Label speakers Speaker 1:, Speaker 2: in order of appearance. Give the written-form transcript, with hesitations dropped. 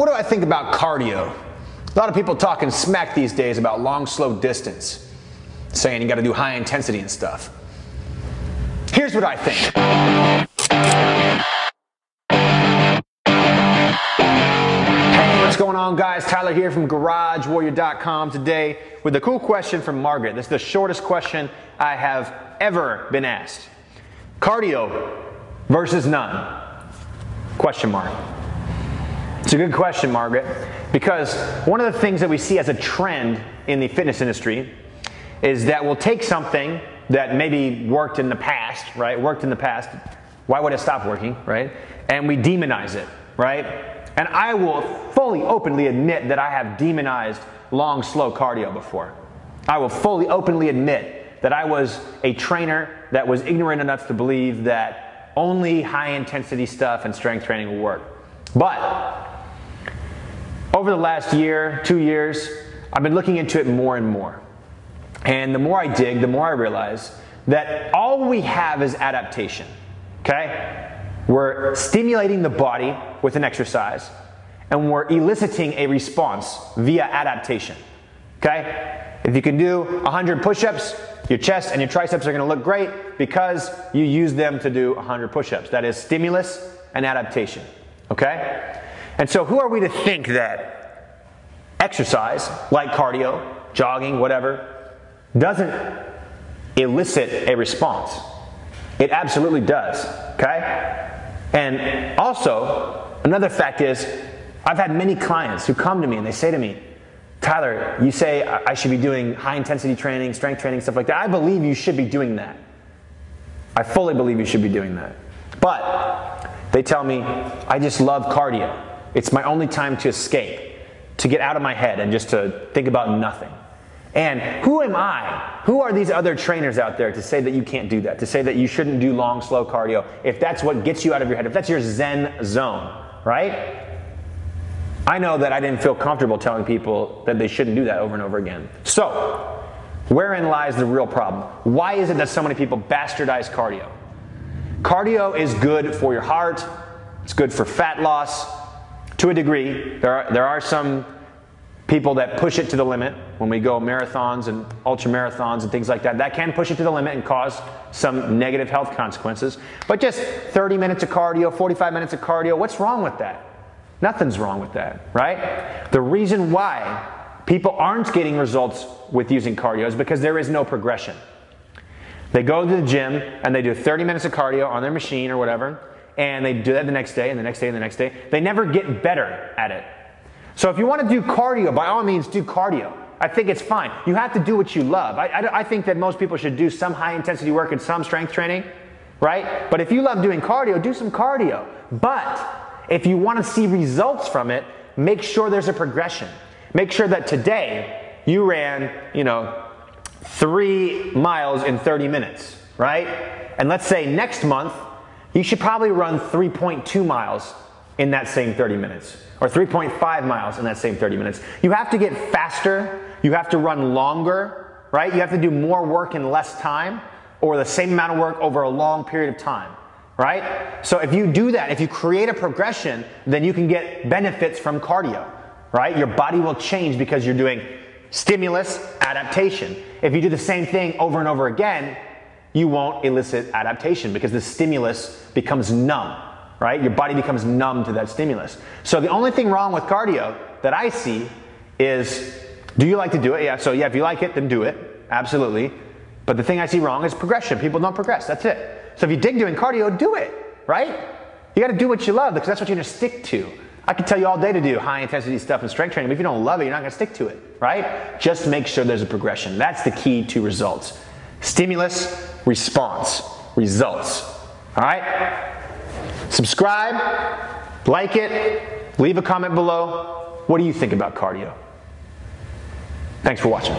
Speaker 1: What do I think about cardio? A lot of people talking smack these days about long, slow distance, saying you got to do high intensity and stuff. Here's what I think. Hey, what's going on, guys? Tyler here from GarageWarrior.com today with a cool question from Margaret. This is the shortest question I have ever been asked. Cardio versus none? Question mark. It's a good question, Margaret, because one of the things that we see as a trend in the fitness industry is that we'll take something that maybe worked in the past, right? Worked in the past. Why would it stop working, right? And we demonize it, right? And I will fully, openly admit that I have demonized long, slow cardio before. I will fully, openly admit that I was a trainer that was ignorant enough to believe that only high-intensity stuff and strength training will work. But over the last year, 2 years, I've been looking into it more and more. And the more I dig, the more I realize that all we have is adaptation, okay? We're stimulating the body with an exercise, and we're eliciting a response via adaptation, okay? If you can do 100 push-ups, your chest and your triceps are gonna look great because you use them to do 100 push-ups. That is stimulus and adaptation, okay? And so who are we to think that exercise, like cardio, jogging, whatever, doesn't elicit a response? It absolutely does, okay? And also, another fact is, I've had many clients who come to me and they say to me, Tyler, you say I should be doing high intensity training, strength training, stuff like that. I believe you should be doing that. I fully believe you should be doing that. But they tell me, I just love cardio. It's my only time to escape, to get out of my head and just to think about nothing. And who am I? Who are these other trainers out there to say that you can't do that, to say that you shouldn't do long, slow cardio, if that's what gets you out of your head, if that's your Zen zone, right? I know that I didn't feel comfortable telling people that they shouldn't do that over and over again. So, wherein lies the real problem? Why is it that so many people bastardize cardio? Cardio is good for your heart, it's good for fat loss, to a degree. There are some people that push it to the limit when we go marathons and ultra marathons and things like that. That can push it to the limit and cause some negative health consequences. But just 30 minutes of cardio, 45 minutes of cardio, what's wrong with that? Nothing's wrong with that, right? The reason why people aren't getting results with using cardio is because there is no progression. They go to the gym and they do 30 minutes of cardio on their machine or whatever, and they do that the next day and the next day and the next day. They never get better at it. So if you want to do cardio, by all means do cardio. I think it's fine. You have to do what you love. I think that most people should do some high intensity work and some strength training, right? But if you love doing cardio, do some cardio. But if you want to see results from it, make sure there's a progression. Make sure that today you ran, 3 miles in 30 minutes, right? And let's say next month, you should probably run 3.2 miles in that same 30 minutes, or 3.5 miles in that same 30 minutes. You have to get faster, you have to run longer, right? You have to do more work in less time, or the same amount of work over a long period of time, right? So if you do that, if you create a progression, then you can get benefits from cardio, right? Your body will change because you're doing stimulus, adaptation. If you do the same thing over and over again, you won't elicit adaptation because the stimulus becomes numb, right? Your body becomes numb to that stimulus. So the only thing wrong with cardio that I see is, do you like to do it? Yeah, so yeah, if you like it, then do it. Absolutely. But the thing I see wrong is progression. People don't progress. That's it. So if you dig doing cardio, do it, right? You got to do what you love because that's what you're going to stick to. I can tell you all day to do high intensity stuff and strength training, but if you don't love it, you're not going to stick to it, right? Just make sure there's a progression. That's the key to results. Stimulus, response, results. All right? Subscribe, like it, leave a comment below. What do you think about cardio? Thanks for watching.